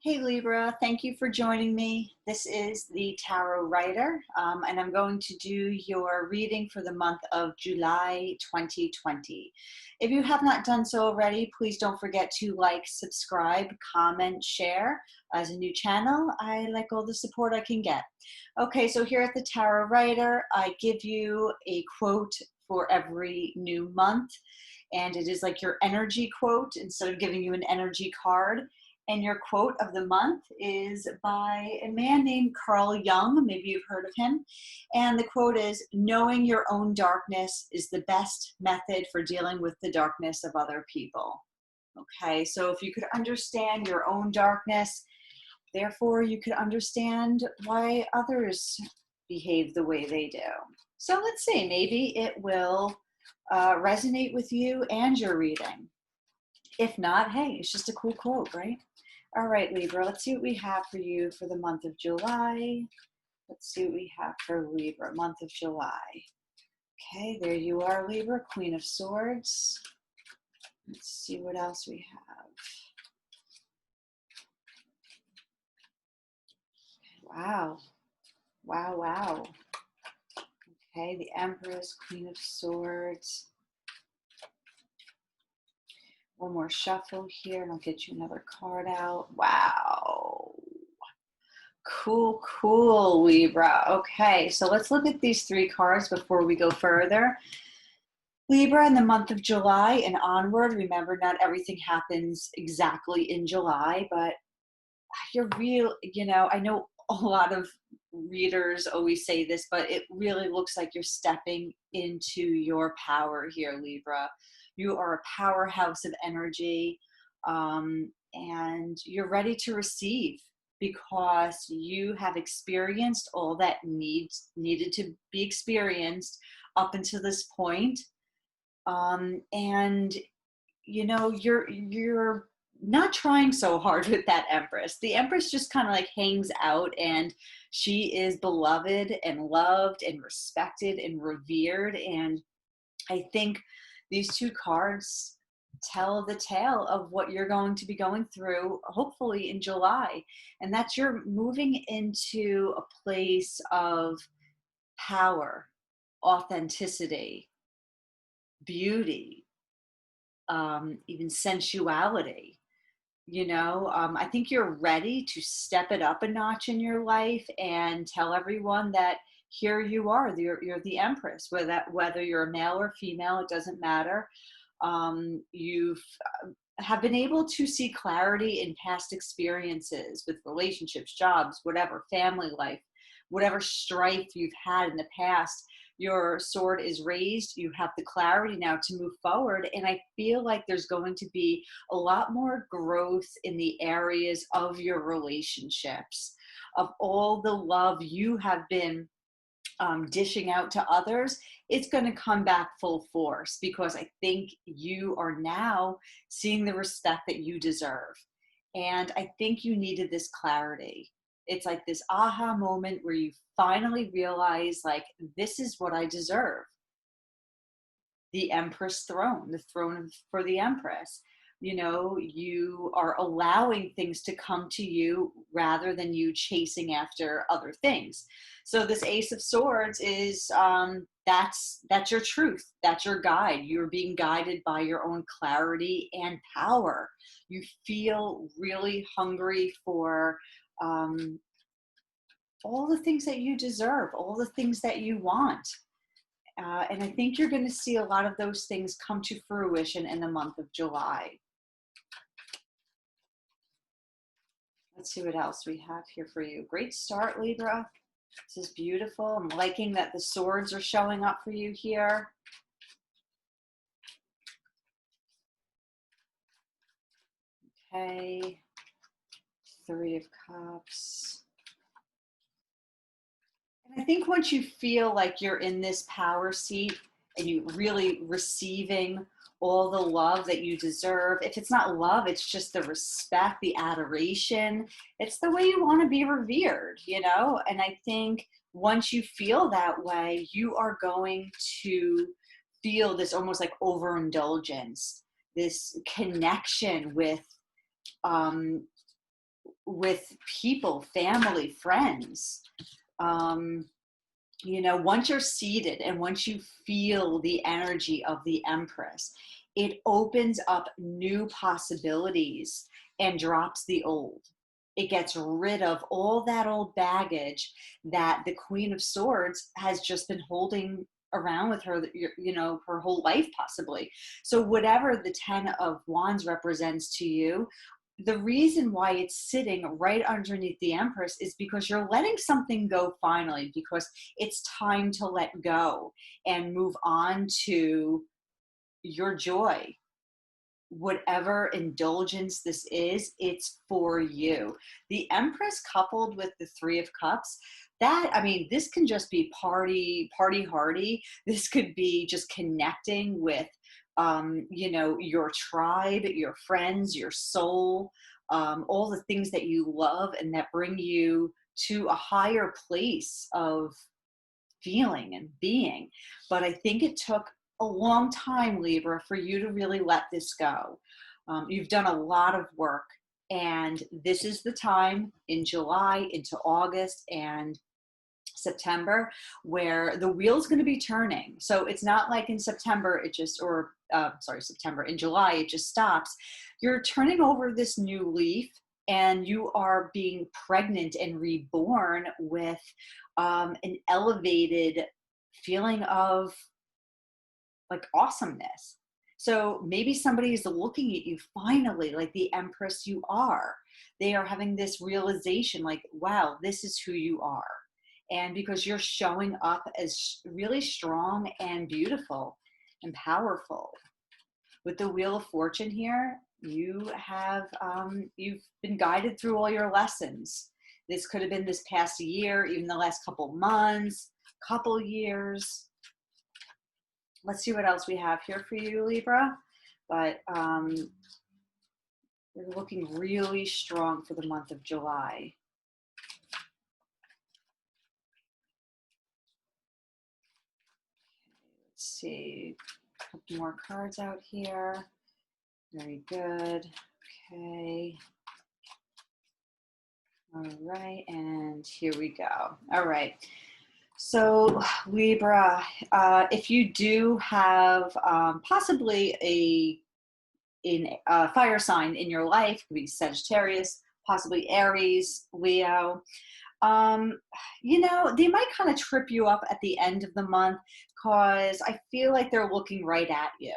Hey Libra, thank you for joining me. This is the Tarot Writer, and I'm going to do your reading for the month of July 2020. If you have not done so already, please don't forget to like, subscribe, comment, share. As a new channel, I like all the support I can get. Okay, so here at the Tarot Writer, I give you a quote for every new month, and it is like your energy quote instead of giving you an energy card. And your quote of the month is by a man named Carl Jung. Maybe you've heard of him. And the quote is, "Knowing your own darkness is the best method for dealing with the darkness of other people." Okay, so if you could understand your own darkness, therefore you could understand why others behave the way they do. So let's see, maybe it will resonate with you and your reading. If not, hey, it's just a cool quote, right? All right, Libra, let's see what we have for you for the month of July. Let's see what we have for Libra, month of July. Okay, there you are, Libra, Queen of Swords. Let's see what else we have. Wow, wow, wow. Okay, the Empress, Queen of Swords. One more shuffle here, and I'll get you another card out. Wow. Cool, cool, Libra. Okay, so let's look at these three cards before we go further. Libra, in the month of July and onward, remember, not everything happens exactly in July, but you're real, I know a lot of readers always say this, but it really looks like you're stepping into your power here, Libra. You are a powerhouse of energy, and you're ready to receive because you have experienced all that needed to be experienced up until this point. And you're not trying so hard with that Empress. The Empress just kind of like hangs out, and she is beloved and loved and respected and revered. And I think these two cards tell the tale of what you're going to be going through, hopefully in July. And that's you're moving into a place of power, authenticity, beauty, even sensuality. I think you're ready to step it up a notch in your life and tell everyone that here you are, you're the Empress, whether you're a male or female, it doesn't matter. You've have been able to see clarity in past experiences with relationships, jobs, whatever, family life, whatever strife you've had in the past. Your sword is raised. You have the clarity now to move forward. And I feel like there's going to be a lot more growth in the areas of your relationships, of all the love you have been dishing out to others. It's going to come back full force because I think you are now seeing the respect that you deserve. And I think you needed this clarity. It's like this aha moment where you finally realize, like, this is what I deserve. The Empress throne, the throne for the Empress. You are allowing things to come to you rather than you chasing after other things. So this Ace of Swords is that's your truth. That's your guide. You're being guided by your own clarity and power. You feel really hungry for all the things that you deserve, all the things that you want. And I think you're going to see a lot of those things come to fruition in the month of July. Let's see what else we have here for you. Great start, Libra. This is beautiful. I'm liking that the swords are showing up for you here. Okay. Three of Cups. And I think once you feel like you're in this power seat and you really receiving all the love that you deserve, if it's not love, it's just the respect, the adoration. It's the way you want to be revered, And I think once you feel that way, you are going to feel this almost like overindulgence, this connection with with people, family, friends. Once you're seated and once you feel the energy of the Empress, it opens up new possibilities and drops the old. It gets rid of all that old baggage that the Queen of Swords has just been holding around with her, her whole life possibly. So whatever the Ten of Wands represents to you, the reason why it's sitting right underneath the Empress is because you're letting something go finally, because it's time to let go and move on to your joy. Whatever indulgence this is, it's for you. The Empress coupled with the Three of Cups, this can just be party hardy. This could be just connecting with, your tribe, your friends, your soul, all the things that you love and that bring you to a higher place of feeling and being. But I think it took a long time, Libra, for you to really let this go. You've done a lot of work, and this is the time in July into August and September where the wheel's going to be turning. So it's not like in September September, in July it just stops. You're turning over this new leaf, and you are being pregnant and reborn with an elevated feeling of like awesomeness. So maybe somebody is looking at you finally like the Empress you are. They are having this realization like, wow, this is who you are. And because you're showing up as really strong and beautiful and powerful. With the Wheel of Fortune here, you have, you've been guided through all your lessons. This could have been this past year, even the last couple months, couple years. Let's see what else we have here for you, Libra. But you're looking really strong for the month of July. Let's see, a couple more cards out here. Very good. Okay. All right, and here we go. All right. So Libra, if you do have possibly a fire sign in your life, could be Sagittarius, possibly Aries, Leo, they might kind of trip you up at the end of the month because I feel like they're looking right at you.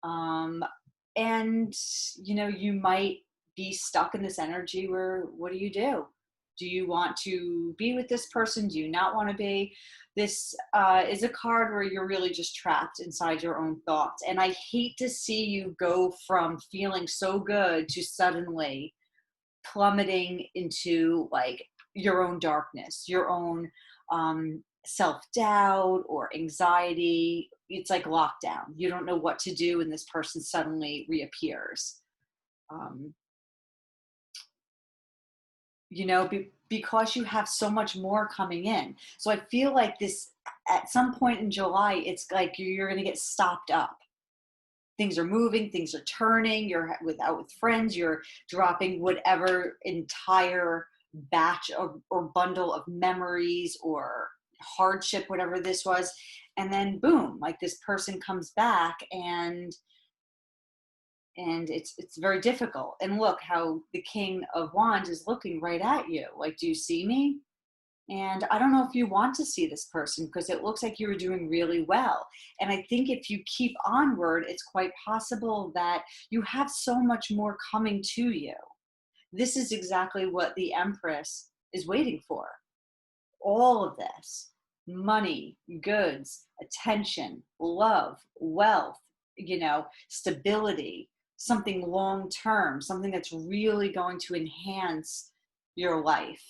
And, you might be stuck in this energy where, what do you do? Do you want to be with this person? Do you not want to be? This is a card where you're really just trapped inside your own thoughts. And I hate to see you go from feeling so good to suddenly plummeting into like your own darkness, your own self-doubt or anxiety. It's like lockdown. You don't know what to do, and this person suddenly reappears. Because you have so much more coming in. So I feel like this, at some point in July, it's like you're going to get stopped up. Things are moving, things are turning, you're out with friends, you're dropping whatever entire batch of, or bundle of memories or hardship, whatever this was. And then boom, like this person comes back and it's very difficult. And look how the King of Wands is looking right at you. Like, do you see me? And I don't know if you want to see this person because it looks like you were doing really well. And I think if you keep onward, it's quite possible that you have so much more coming to you. This is exactly what the Empress is waiting for. All of this: money, goods, attention, love, wealth, stability, something long-term, something that's really going to enhance your life.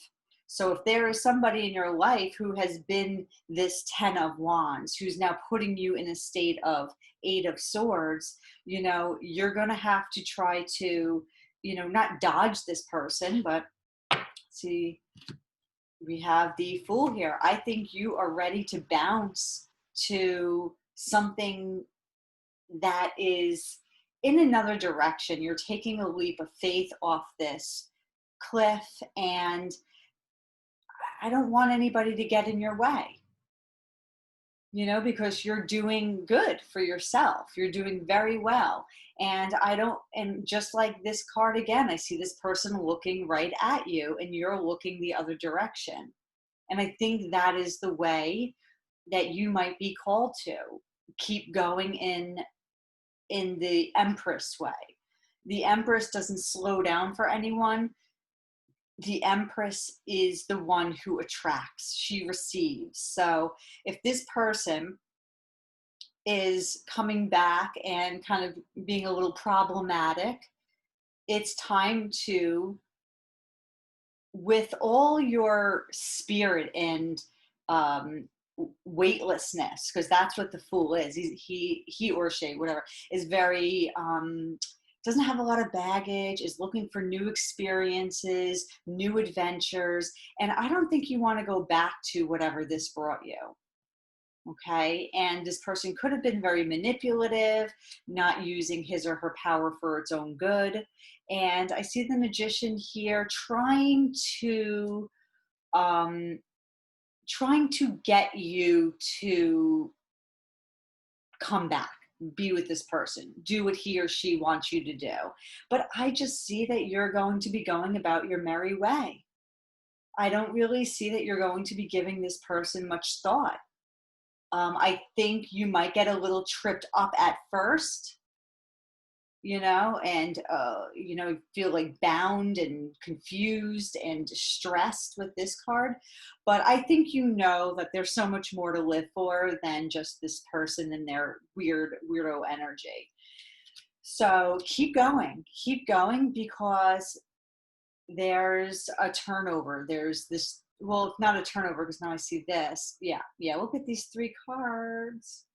So if there is somebody in your life who has been this Ten of Wands, who's now putting you in a state of Eight of Swords, you're going to have to try to, not dodge this person, but see, we have the Fool here. I think you are ready to bounce to something that is in another direction. You're taking a leap of faith off this cliff, and I don't want anybody to get in your way, because you're doing good for yourself. You're doing very well. And and just like this card again, I see this person looking right at you and you're looking the other direction. And I think that is the way that you might be called to keep going in the Empress way. The Empress doesn't slow down for anyone. The Empress is the one who attracts, she receives. So if this person is coming back and kind of being a little problematic, it's time to, with all your spirit and weightlessness, because that's what the Fool is. He or she, whatever, is very doesn't have a lot of baggage, is looking for new experiences, new adventures, and I don't think you want to go back to whatever this brought you. Okay, and this person could have been very manipulative, not using his or her power for its own good. And I see the Magician here trying to get you to come back, be with this person, do what he or she wants you to do. But I just see that you're going to be going about your merry way. I don't really see that you're going to be giving this person much thought. I think you might get a little tripped up at first, and feel like bound and confused and stressed with this card. But I think that there's so much more to live for than just this person and their weirdo energy. So keep going, because there's a turnover. There's this, well, not a turnover, because now I see this. Yeah, look at these 3 cards.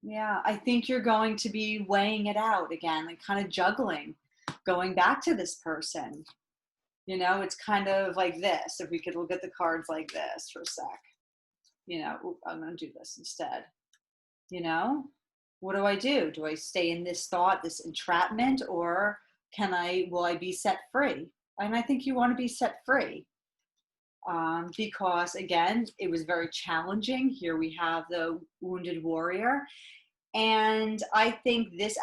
Yeah, I think you're going to be weighing it out again, like kind of juggling, going back to this person. It's kind of like this. If we could look at the cards like this for a sec, I'm going to do this instead. What do? Do I stay in this thought, this entrapment, or will I be set free? And I think you want to be set free. Because again, it was very challenging. Here we have the Wounded Warrior. And I think this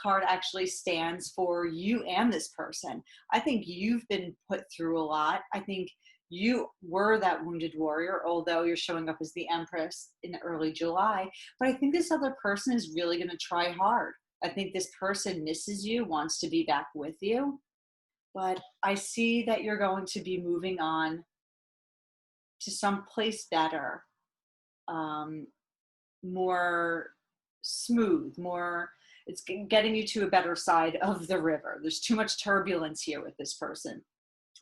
card actually stands for you and this person. I think you've been put through a lot. I think you were that Wounded Warrior, although you're showing up as the Empress in early July. But I think this other person is really going to try hard. I think this person misses you, wants to be back with you. But I see that you're going to be moving on to someplace better, more smooth, it's getting you to a better side of the river. There's too much turbulence here with this person.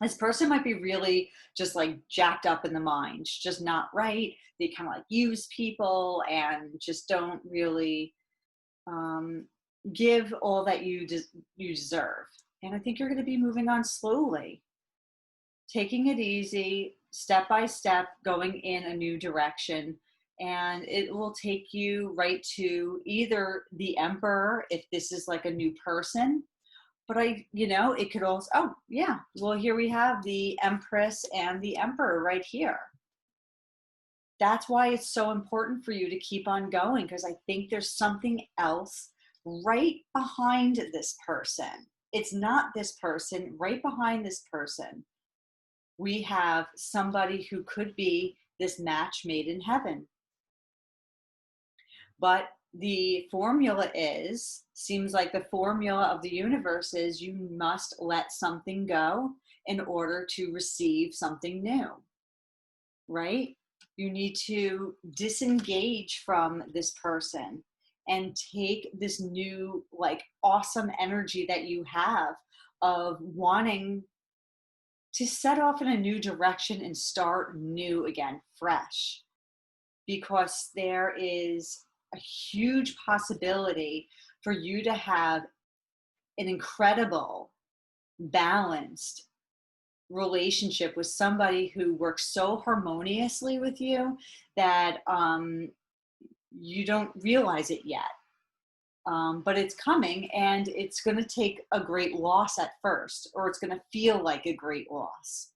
This person might be really just like jacked up in the mind, just not right. They kind of like use people and just don't really give all that you deserve. And I think you're going to be moving on slowly, taking it easy, step by step, going in a new direction. And it will take you right to either the Emperor, if this is like a new person. But it could also, oh yeah, well, here we have the Empress and the Emperor right here. That's why it's so important for you to keep on going, because I think there's something else right behind this person. It's not this person. Right behind this person, we have somebody who could be this match made in heaven. But the formula seems like the formula of the universe is you must let something go in order to receive something new, right? You need to disengage from this person and take this new, like, awesome energy that you have of wanting to set off in a new direction and start new again, fresh. Because there is a huge possibility for you to have an incredible, balanced relationship with somebody who works so harmoniously with you that you don't realize it yet. but it's coming, and it's going to take a great loss at first, or it's going to feel like a great loss.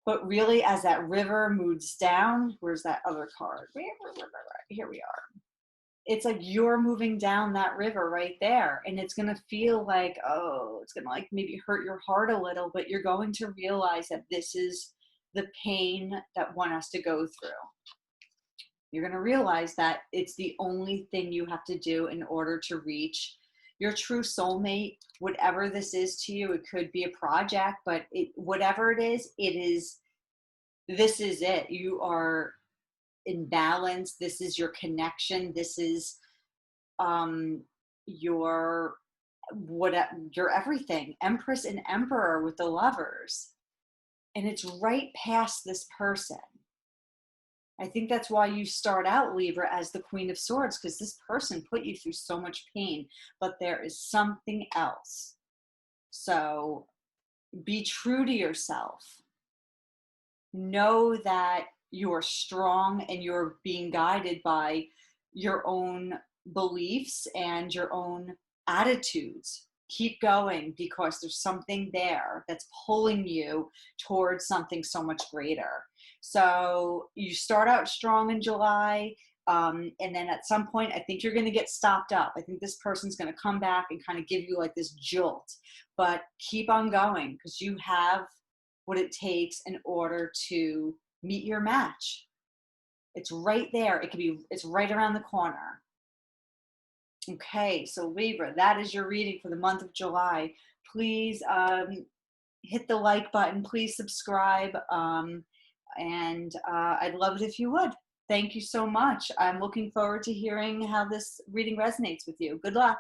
But really, as that river moves down, where's that other card? Here we are. It's like you're moving down that river right there, and it's going to feel like, oh, it's going to like maybe hurt your heart a little, but you're going to realize that this is the pain that one has to go through. You're going to realize that it's the only thing you have to do in order to reach your true soulmate. Whatever this is to you, it could be a project, but whatever it is, this is it. You are in balance. This is your connection. This is your your everything. Empress and Emperor with the Lovers, and it's right past this person. I think that's why you start out, Libra, as the Queen of Swords, because this person put you through so much pain, but there is something else. So be true to yourself. Know that you're strong and you're being guided by your own beliefs and your own attitudes. Keep going, because there's something there that's pulling you towards something so much greater. So you start out strong in July, and then at some point, I think you're going to get stopped up. I think this person's going to come back and kind of give you like this jolt, but keep on going, because you have what it takes in order to meet your match. It's right there. It's right around the corner. Okay, so Libra, that is your reading for the month of July. Please hit the like button. Please subscribe. And I'd love it if you would. Thank you so much. I'm looking forward to hearing how this reading resonates with you. Good luck.